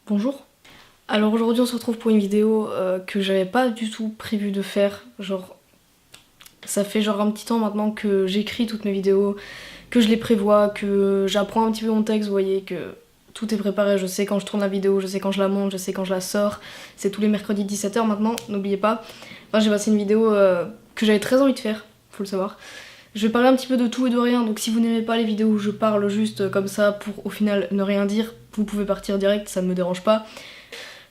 Bonjour. Alors aujourd'hui on se retrouve pour une vidéo que j'avais pas du tout prévu de faire. Genre ça fait genre un petit temps maintenant que j'écris toutes mes vidéos, que je les prévois, que j'apprends un petit peu mon texte, vous voyez que tout est préparé, je sais quand je tourne la vidéo, je sais quand je la monte, je sais quand je la sors. C'est tous les mercredis 17h maintenant, n'oubliez pas. Enfin j'ai passé une vidéo que j'avais très envie de faire, faut le savoir. Je vais parler un petit peu de tout et de rien, donc si vous n'aimez pas les vidéos où je parle juste comme ça pour au final ne rien dire, vous pouvez partir direct, ça ne me dérange pas.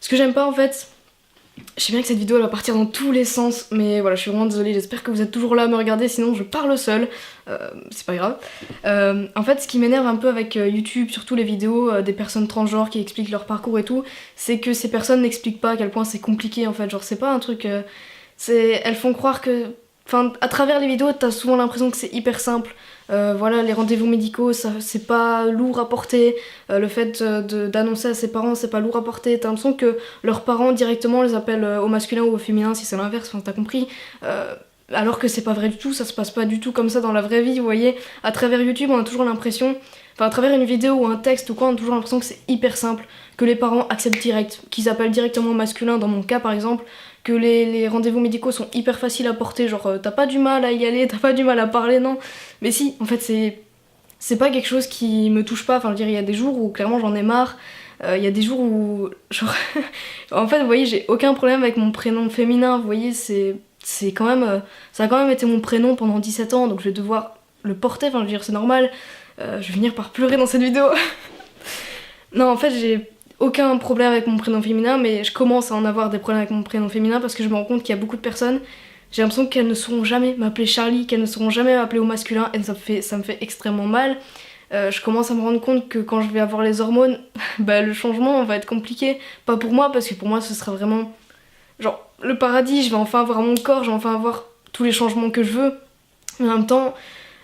Ce que j'aime pas en fait, je sais bien que cette vidéo elle va partir dans tous les sens, mais voilà, je suis vraiment désolée, j'espère que vous êtes toujours là à me regarder, sinon je parle seule, c'est pas grave. En fait, ce qui m'énerve un peu avec YouTube, surtout les vidéos des personnes transgenres qui expliquent leur parcours et tout, c'est que ces personnes n'expliquent pas à quel point c'est compliqué en fait, genre c'est pas un truc... elles font croire que... Enfin, à travers les vidéos, t'as souvent l'impression que c'est hyper simple. Voilà, les rendez-vous médicaux, ça, c'est pas lourd à porter. Le fait d'annoncer à ses parents, c'est pas lourd à porter. T'as l'impression que leurs parents directement les appellent au masculin ou au féminin, si c'est l'inverse, enfin t'as compris. Alors que c'est pas vrai du tout, ça se passe pas du tout comme ça dans la vraie vie, vous voyez. À travers YouTube, on a toujours l'impression, enfin à travers une vidéo ou un texte ou quoi, on a toujours l'impression que c'est hyper simple, que les parents acceptent direct, qu'ils appellent directement au masculin, dans mon cas par exemple, que les rendez-vous médicaux sont hyper faciles à porter, genre t'as pas du mal à y aller, t'as pas du mal à parler, non. Mais si, en fait c'est pas quelque chose qui me touche pas, enfin je veux dire, il y a des jours où clairement j'en ai marre, il y a des jours où, genre, en fait vous voyez, j'ai aucun problème avec mon prénom féminin, vous voyez, c'est quand même, ça a quand même été mon prénom pendant 17 ans, donc je vais devoir le porter, enfin je veux dire, c'est normal, je vais finir par pleurer dans cette vidéo. Non, en fait, j'ai aucun problème avec mon prénom féminin, mais je commence à en avoir des problèmes avec mon prénom féminin parce que je me rends compte qu'il y a beaucoup de personnes, j'ai l'impression qu'elles ne sauront jamais m'appeler Charlie, qu'elles ne sauront jamais m'appeler au masculin, et ça me fait extrêmement mal. Je commence à me rendre compte que quand je vais avoir les hormones, bah le changement va être compliqué. Pas pour moi, parce que pour moi ce sera vraiment genre le paradis, je vais enfin avoir mon corps, je vais enfin avoir tous les changements que je veux. Mais en même temps,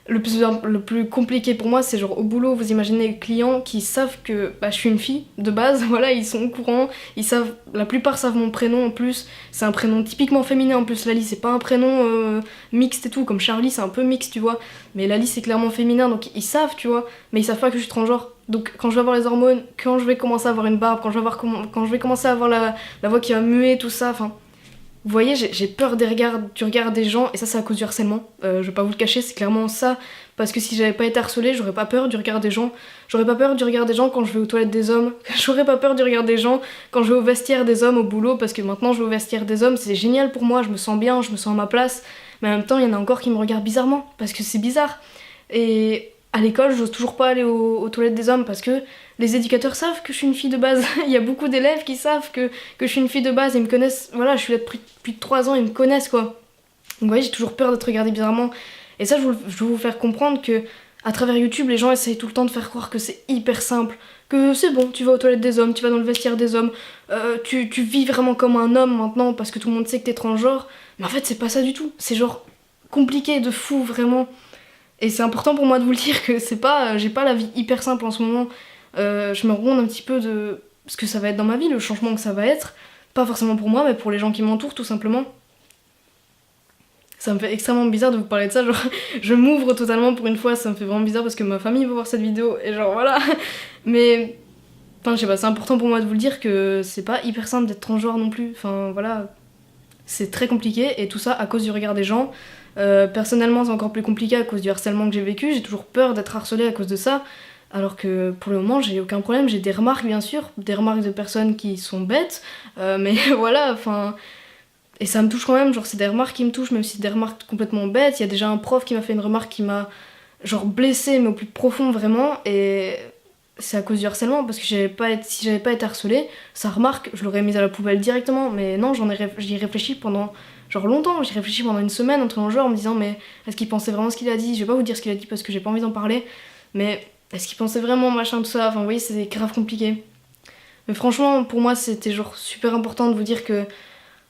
le plus compliqué pour moi, c'est genre au boulot, vous imaginez les clients qui savent que bah, je suis une fille de base, voilà, ils sont au courant, ils savent, la plupart savent mon prénom en plus, c'est un prénom typiquement féminin en plus, Lali, c'est pas un prénom mixte et tout, comme Charlie, c'est un peu mixte, tu vois, mais Lali c'est clairement féminin, donc ils savent, tu vois, mais ils savent pas que je suis transgenre. Donc quand je vais avoir les hormones, quand je vais commencer à avoir une barbe, quand je vais commencer à avoir la voix qui va muer, tout ça, enfin... Vous voyez, j'ai peur du regard des gens, et ça c'est à cause du harcèlement. Je vais pas vous le cacher, c'est clairement ça. Parce que si j'avais pas été harcelée, j'aurais pas peur du regard des gens. J'aurais pas peur du regard des gens quand je vais aux toilettes des hommes. J'aurais pas peur du regard des gens quand je vais au vestiaire des hommes au boulot, parce que maintenant je vais au vestiaire des hommes, c'est génial pour moi, je me sens bien, je me sens à ma place. Mais en même temps, il y en a encore qui me regardent bizarrement, parce que c'est bizarre. Et à l'école, j'ose toujours pas aller aux toilettes des hommes, parce que les éducateurs savent que je suis une fille de base. Il y a beaucoup d'élèves qui savent que je suis une fille de base, ils me connaissent, voilà, je suis là depuis 3 ans, ils me connaissent quoi. Donc vous voyez, j'ai toujours peur d'être regardée bizarrement. Et ça, je veux vous faire comprendre que à travers YouTube, les gens essayent tout le temps de faire croire que c'est hyper simple, que c'est bon, tu vas aux toilettes des hommes, tu vas dans le vestiaire des hommes, tu vis vraiment comme un homme maintenant parce que tout le monde sait que t'es transgenre. Mais en fait, c'est pas ça du tout. C'est genre compliqué de fou, vraiment. Et c'est important pour moi de vous le dire que c'est pas, j'ai pas la vie hyper simple en ce moment. Je me rends compte un petit peu de ce que ça va être dans ma vie, le changement que ça va être. Pas forcément pour moi, mais pour les gens qui m'entourent, tout simplement. Ça me fait extrêmement bizarre de vous parler de ça, genre je m'ouvre totalement pour une fois, ça me fait vraiment bizarre parce que ma famille va voir cette vidéo et genre voilà. Mais enfin je sais pas, c'est important pour moi de vous le dire que c'est pas hyper simple d'être transgenre non plus. Enfin voilà, c'est très compliqué et tout ça à cause du regard des gens. Personnellement c'est encore plus compliqué à cause du harcèlement que j'ai vécu, j'ai toujours peur d'être harcelée à cause de ça. Alors que pour le moment j'ai aucun problème, j'ai des remarques bien sûr, des remarques de personnes qui sont bêtes, mais voilà, enfin... Et ça me touche quand même, genre c'est des remarques qui me touchent, même si c'est des remarques complètement bêtes. Il y a déjà un prof qui m'a fait une remarque qui m'a genre blessée, mais au plus profond vraiment, et c'est à cause du harcèlement, parce que si j'avais pas été harcelée, sa remarque, je l'aurais mise à la poubelle directement, mais non, j'y ai réfléchi pendant genre longtemps, j'y ai réfléchi pendant une semaine, entre un jour, en me disant mais est-ce qu'il pensait vraiment ce qu'il a dit? Je vais pas vous dire ce qu'il a dit parce que j'ai pas envie d'en parler, mais est-ce qu'il pensait vraiment machin tout ça? Enfin vous voyez, c'est grave compliqué. Mais franchement, pour moi, c'était genre super important de vous dire que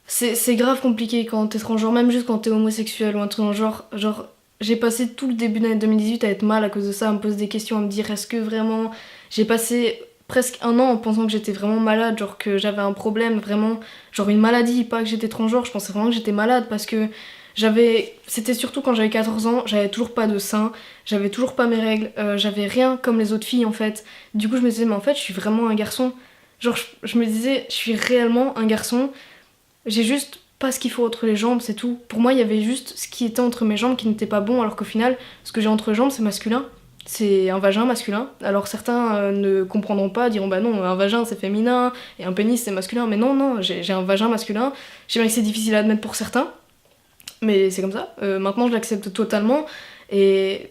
c'est grave compliqué quand t'es transgenre, même juste quand t'es homosexuel ou un truc dans le genre j'ai passé tout le début de l'année 2018 à être mal à cause de ça, à me poser des questions, à me dire est-ce que vraiment... J'ai passé presque un an en pensant que j'étais vraiment malade, genre que j'avais un problème vraiment, genre une maladie, pas que j'étais transgenre, je pensais vraiment que j'étais malade parce que c'était surtout quand j'avais 14 ans, j'avais toujours pas de sein, j'avais toujours pas mes règles, j'avais rien comme les autres filles en fait. Du coup je me disais mais en fait je suis vraiment un garçon. Genre je me disais, je suis réellement un garçon, j'ai juste pas ce qu'il faut entre les jambes, c'est tout. Pour moi, il y avait juste ce qui était entre mes jambes qui n'était pas bon, alors qu'au final, ce que j'ai entre les jambes, c'est masculin. C'est un vagin masculin. Alors certains ne comprendront pas, diront bah non, un vagin c'est féminin et un pénis c'est masculin. Mais non, non, j'ai un vagin masculin. Je sais bien que c'est difficile à admettre pour certains, mais c'est comme ça. Maintenant, je l'accepte totalement. Et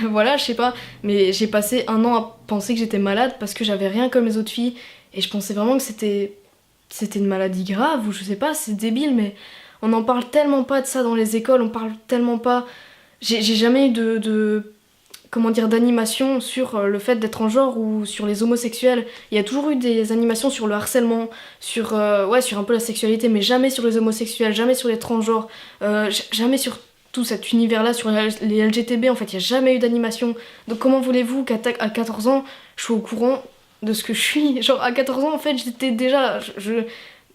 voilà, je sais pas. Mais j'ai passé un an à penser que j'étais malade parce que j'avais rien comme les autres filles. Et je pensais vraiment que c'était une maladie grave ou je sais pas, c'est débile, mais on en parle tellement pas de ça dans les écoles, on parle tellement pas. J'ai jamais eu comment dire, d'animation sur le fait d'être transgenre ou sur les homosexuels. Il y a toujours eu des animations sur le harcèlement, ouais, sur un peu la sexualité, mais jamais sur les homosexuels, jamais sur les transgenres, jamais sur tout cet univers-là, sur les LGTB. En fait, il n'y a jamais eu d'animation. Donc comment voulez-vous qu'à 14 ans, je sois au courant de ce que je suis? Genre à 14 ans, en fait, j'étais déjà...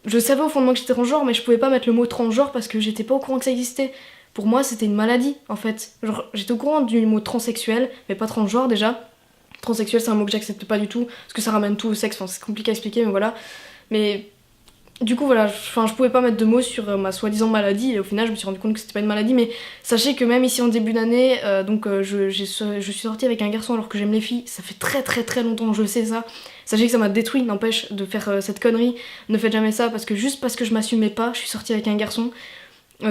Je savais au fond de moi que j'étais transgenre, mais je pouvais pas mettre le mot transgenre parce que j'étais pas au courant que ça existait. Pour moi, c'était une maladie, en fait. Genre, j'étais au courant du mot transsexuel, mais pas transgenre déjà. Transsexuel, c'est un mot que j'accepte pas du tout, parce que ça ramène tout au sexe, enfin, c'est compliqué à expliquer, mais voilà. Mais du coup, voilà, je pouvais pas mettre de mots sur ma soi-disant maladie, et au final, je me suis rendu compte que c'était pas une maladie, mais sachez que même ici en début d'année, je suis sortie avec un garçon alors que j'aime les filles, ça fait très très très longtemps que je sais ça. Sachez que ça m'a détruit, n'empêche, de faire cette connerie. Ne faites jamais ça, parce que juste parce que je m'assumais pas, je suis sortie avec un garçon,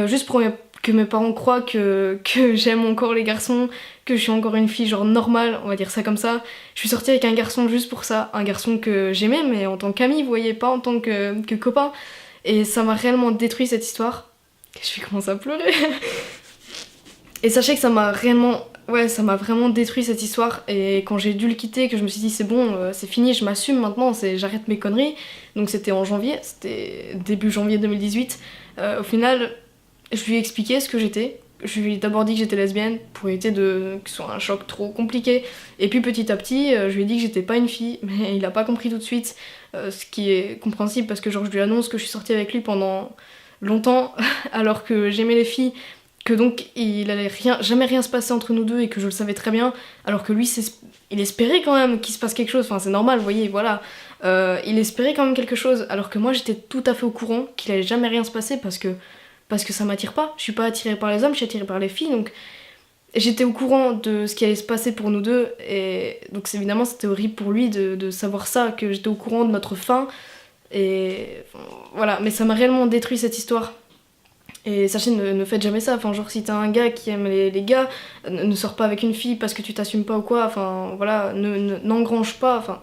juste pour que mes parents croient que j'aime encore les garçons, que je suis encore une fille genre normale, on va dire ça comme ça. Je suis sortie avec un garçon juste pour ça, un garçon que j'aimais mais en tant qu'ami, vous voyez, pas en tant que copain. Et ça m'a réellement détruit cette histoire. Je vais commencer à pleurer. Et sachez que ça m'a réellement... Ouais, ça m'a vraiment détruit cette histoire. Et quand j'ai dû le quitter, que je me suis dit c'est bon, c'est fini, je m'assume maintenant, j'arrête mes conneries. Donc c'était en janvier, c'était début janvier 2018. Au final, je lui ai expliqué ce que j'étais. Je lui ai d'abord dit que j'étais lesbienne pour éviter que ce soit un choc trop compliqué. Et puis petit à petit, je lui ai dit que j'étais pas une fille, mais il a pas compris tout de suite. Ce qui est compréhensible parce que genre je lui annonce que je suis sortie avec lui pendant longtemps alors que j'aimais les filles, que donc il allait jamais rien se passer entre nous deux et que je le savais très bien, alors que lui il espérait quand même qu'il se passe quelque chose, enfin c'est normal, vous voyez, voilà. Il espérait quand même quelque chose, alors que moi j'étais tout à fait au courant qu'il allait jamais rien se passer parce que ça m'attire pas. Je suis pas attirée par les hommes, je suis attirée par les filles, donc j'étais au courant de ce qui allait se passer pour nous deux, et donc évidemment c'était horrible pour lui de savoir ça, que j'étais au courant de notre fin, et voilà, mais ça m'a réellement détruit cette histoire. Et sachez, ne faites jamais ça, enfin genre si t'as un gars qui aime les gars, ne sors pas avec une fille parce que tu t'assumes pas ou quoi, enfin voilà, n'engrange pas, enfin...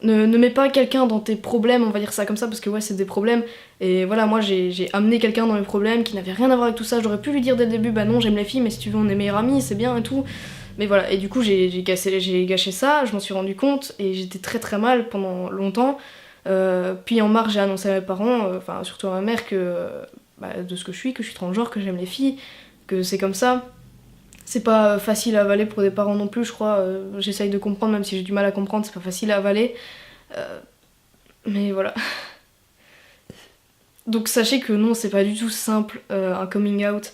Ne mets pas quelqu'un dans tes problèmes, on va dire ça comme ça, parce que ouais, c'est des problèmes. Et voilà, moi j'ai amené quelqu'un dans mes problèmes qui n'avait rien à voir avec tout ça. J'aurais pu lui dire dès le début, bah non, j'aime les filles, mais si tu veux, on est meilleurs amis, c'est bien et tout. Mais voilà, et du coup, j'ai gâché ça, je m'en suis rendu compte, et j'étais très très mal pendant longtemps. Puis en mars, j'ai annoncé à mes parents, enfin surtout à ma mère, de ce que je suis transgenre, que j'aime les filles, que c'est comme ça. C'est pas facile à avaler pour des parents non plus, je crois. J'essaye de comprendre, même si j'ai du mal à comprendre, c'est pas facile à avaler. Mais voilà. Donc sachez que non, c'est pas du tout simple, un coming out.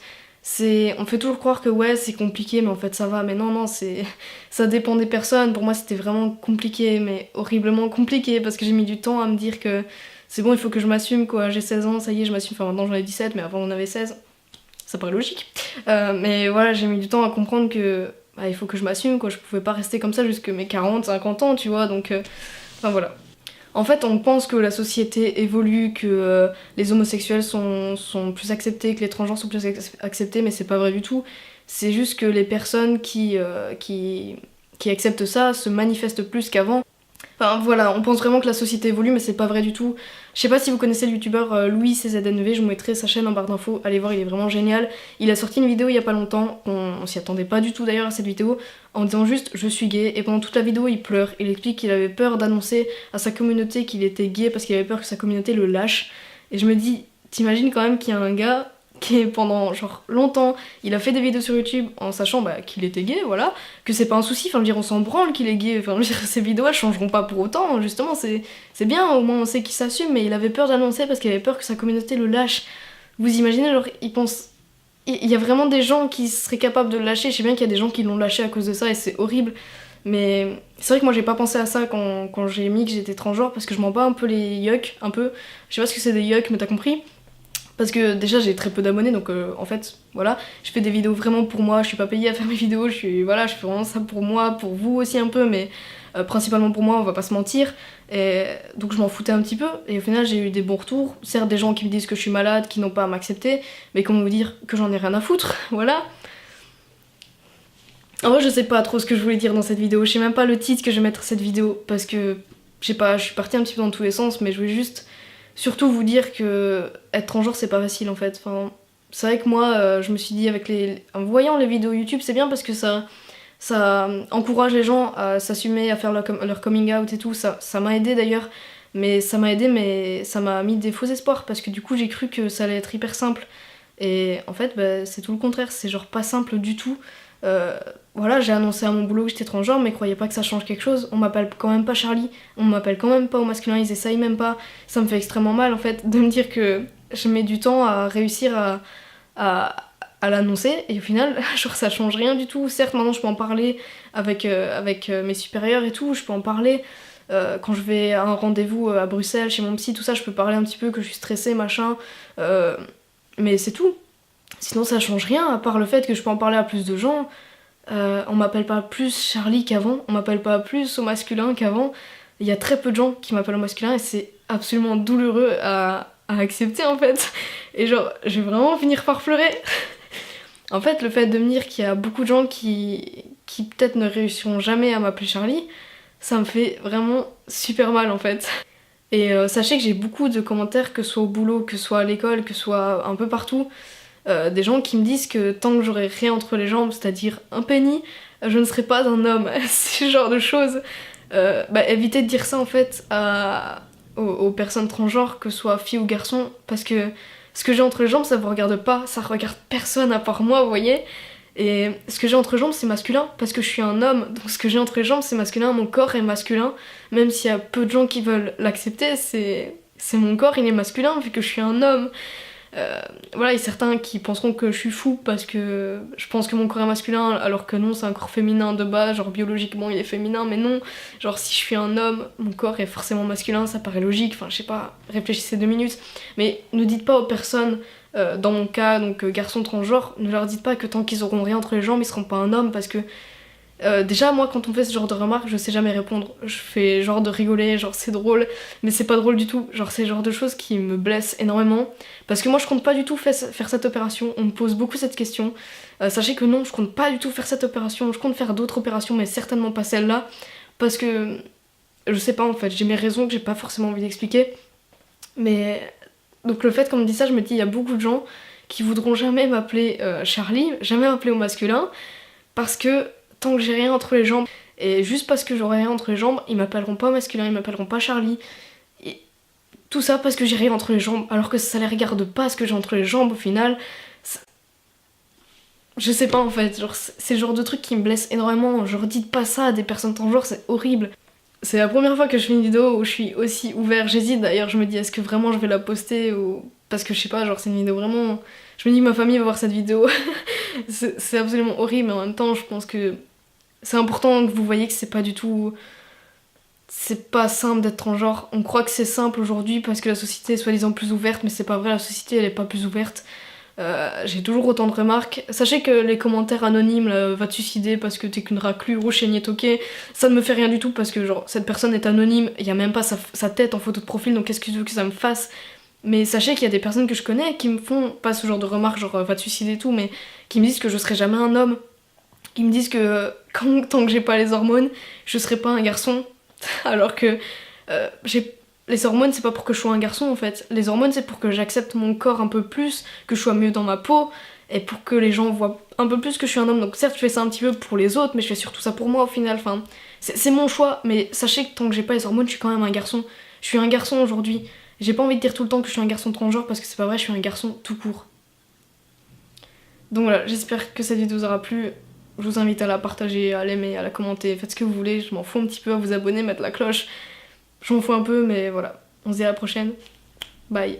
On fait toujours croire que ouais, c'est compliqué, mais en fait ça va. Mais non, non, ça dépend des personnes. Pour moi, c'était vraiment compliqué, mais horriblement compliqué, parce que j'ai mis du temps à me dire que c'est bon, il faut que je m'assume, quoi. J'ai 16 ans, ça y est, je m'assume. Enfin, maintenant j'en ai 17, mais avant on avait 16. Ça paraît logique. Mais voilà, j'ai mis du temps à comprendre que il faut que je m'assume, quoi. Je pouvais pas rester comme ça jusque mes 40, 50 ans, tu vois. Donc, enfin voilà. En fait, on pense que la société évolue, que les homosexuels sont plus acceptés, que les transgenres sont plus acceptés, mais c'est pas vrai du tout. C'est juste que les personnes qui acceptent ça se manifestent plus qu'avant. Enfin voilà, on pense vraiment que la société évolue, mais c'est pas vrai du tout. Je sais pas si vous connaissez le youtubeur Louis CZNV, je vous mettrai sa chaîne en barre d'infos, allez voir, il est vraiment génial. Il a sorti une vidéo il y a pas longtemps, on s'y attendait pas du tout d'ailleurs à cette vidéo, en disant juste je suis gay, et pendant toute la vidéo il pleure, il explique qu'il avait peur d'annoncer à sa communauté qu'il était gay parce qu'il avait peur que sa communauté le lâche. Et je me dis, t'imagines quand même qu'il y a un gars qui pendant genre longtemps, il a fait des vidéos sur YouTube en sachant qu'il était gay, voilà, que c'est pas un souci, enfin je veux dire on s'en branle qu'il est gay, enfin je veux dire ces vidéos elles changeront pas pour autant, justement c'est bien, au moins on sait qu'il s'assume, mais il avait peur d'annoncer parce qu'il avait peur que sa communauté le lâche. Vous imaginez, genre il pense... Il y a vraiment des gens qui seraient capables de le lâcher, je sais bien qu'il y a des gens qui l'ont lâché à cause de ça et c'est horrible, Mais c'est vrai que moi j'ai pas pensé à ça quand j'ai mis que j'étais transgenre parce que je m'en bats un peu les yucks, un peu. Je sais pas ce que c'est des yucks, mais t'as compris. Parce que déjà j'ai très peu d'abonnés donc en fait voilà, je fais des vidéos vraiment pour moi, je suis pas payée à faire mes vidéos, je fais vraiment ça pour moi, pour vous aussi un peu, mais principalement pour moi, on va pas se mentir. Et donc je m'en foutais un petit peu et au final j'ai eu des bons retours, certes des gens qui me disent que je suis malade, qui n'ont pas à m'accepter, mais comment vous dire que j'en ai rien à foutre, voilà. En vrai je sais pas trop ce que je voulais dire dans cette vidéo, je sais même pas le titre que je vais mettre à cette vidéo parce que je sais pas, je suis partie un petit peu dans tous les sens, mais je voulais juste surtout vous dire que être transgenre c'est pas facile en fait. Enfin, c'est vrai que moi je me suis dit en voyant les vidéos YouTube c'est bien parce que ça encourage les gens à s'assumer, à faire leur coming out et tout, ça m'a aidé d'ailleurs, mais ça m'a mis des faux espoirs parce que du coup j'ai cru que ça allait être hyper simple et en fait bah, c'est tout le contraire, c'est genre pas simple du tout. Euh, voilà, j'ai annoncé à mon boulot que j'étais transgenre, mais croyez pas que ça change quelque chose. On m'appelle quand même pas Charlie, on m'appelle quand même pas au masculin, ils essayent même pas. Ça me fait extrêmement mal en fait de me dire que je mets du temps à réussir à, à l'annoncer et au final, genre ça change rien du tout. Certes, maintenant je peux en parler avec mes supérieurs et tout, je peux en parler. Quand je vais à un rendez-vous à Bruxelles chez mon psy, tout ça, je peux parler un petit peu que je suis stressée, machin. Mais c'est tout. Sinon ça change rien, à part le fait que je peux en parler à plus de gens. On m'appelle pas plus Charlie qu'avant, on m'appelle pas plus au masculin qu'avant. Il y a très peu de gens qui m'appellent au masculin et c'est absolument douloureux à accepter en fait. Et genre, je vais vraiment finir par pleurer. En fait, le fait de me dire qu'il y a beaucoup de gens qui peut-être ne réussiront jamais à m'appeler Charlie, ça me fait vraiment super mal en fait. Et sachez que j'ai beaucoup de commentaires, que ce soit au boulot, que ce soit à l'école, que ce soit un peu partout, des gens qui me disent que tant que j'aurai rien entre les jambes, c'est-à-dire un penny, je ne serai pas un homme. Ce genre de choses. Évitez de dire ça en fait aux personnes transgenres, que ce soit fille ou garçon, parce que ce que j'ai entre les jambes, ça vous regarde pas, ça regarde personne à part moi, vous voyez. Et ce que j'ai entre les jambes, c'est masculin, parce que je suis un homme, donc ce que j'ai entre les jambes, c'est masculin, mon corps est masculin, même s'il y a peu de gens qui veulent l'accepter, c'est mon corps, il est masculin, vu que je suis un homme. Voilà, il y a certains qui penseront que je suis fou parce que je pense que mon corps est masculin alors que non, c'est un corps féminin de base, genre biologiquement il est féminin, mais non, genre si je suis un homme, mon corps est forcément masculin, ça paraît logique, enfin je sais pas, réfléchissez 2 minutes, mais ne dites pas aux personnes, dans mon cas, donc garçons transgenres, ne leur dites pas que tant qu'ils auront rien entre les jambes, ils seront pas un homme parce que déjà, moi, quand on fait ce genre de remarques, je sais jamais répondre. Je fais genre de rigoler, genre c'est drôle, mais c'est pas drôle du tout. Genre, c'est le genre de choses qui me blessent énormément. Parce que moi, je compte pas du tout faire cette opération. On me pose beaucoup cette question. Sachez que non, je compte pas du tout faire cette opération. Je compte faire d'autres opérations, mais certainement pas celle-là. Parce que je sais pas en fait, j'ai mes raisons que j'ai pas forcément envie d'expliquer. Mais donc, le fait qu'on me dit ça, je me dis, il y a beaucoup de gens qui voudront jamais m'appeler Charlie, jamais m'appeler au masculin, parce que tant que j'ai rien entre les jambes, et juste parce que j'aurai rien entre les jambes, ils m'appelleront pas masculin, ils m'appelleront pas Charlie. Et tout ça parce que j'ai rien entre les jambes, alors que ça les regarde pas ce que j'ai entre les jambes au final. Je sais pas en fait, genre c'est le genre de truc qui me blesse énormément. Genre dites pas ça à des personnes transgenres, c'est horrible. C'est la première fois que je fais une vidéo où je suis aussi ouverte. J'hésite d'ailleurs, je me dis est-ce que vraiment je vais la poster ou. Parce que je sais pas, genre c'est une vidéo vraiment. Je me dis ma famille va voir cette vidéo. C'est absolument horrible, mais en même temps je pense que c'est important que vous voyez que c'est pas du tout. C'est pas simple d'être transgenre. On croit que c'est simple aujourd'hui parce que la société est soi-disant plus ouverte, mais c'est pas vrai, la société elle est pas plus ouverte. J'ai toujours autant de remarques. Sachez que les commentaires anonymes, là, va te suicider parce que t'es qu'une raclure ou chienne toquée, ça ne me fait rien du tout parce que genre cette personne est anonyme, il y a même pas sa tête en photo de profil, donc qu'est-ce que tu veux que ça me fasse? Mais sachez qu'il y a des personnes que je connais qui me font pas ce genre de remarques, genre va te suicider et tout, mais qui me disent que je serai jamais un homme, qui me disent que tant que j'ai pas les hormones, je serai pas un garçon, alors que les hormones c'est pas pour que je sois un garçon en fait, les hormones c'est pour que j'accepte mon corps un peu plus, que je sois mieux dans ma peau, et pour que les gens voient un peu plus que je suis un homme. Donc certes je fais ça un petit peu pour les autres, mais je fais surtout ça pour moi au final, enfin c'est mon choix, mais sachez que tant que j'ai pas les hormones je suis quand même un garçon, je suis un garçon aujourd'hui. J'ai pas envie de dire tout le temps que je suis un garçon transgenre parce que c'est pas vrai, je suis un garçon tout court. Donc voilà, j'espère que cette vidéo vous aura plu. Je vous invite à la partager, à l'aimer, à la commenter, faites ce que vous voulez, je m'en fous un petit peu, à vous abonner, mettre la cloche. Je m'en fous un peu, mais voilà. On se dit à la prochaine. Bye.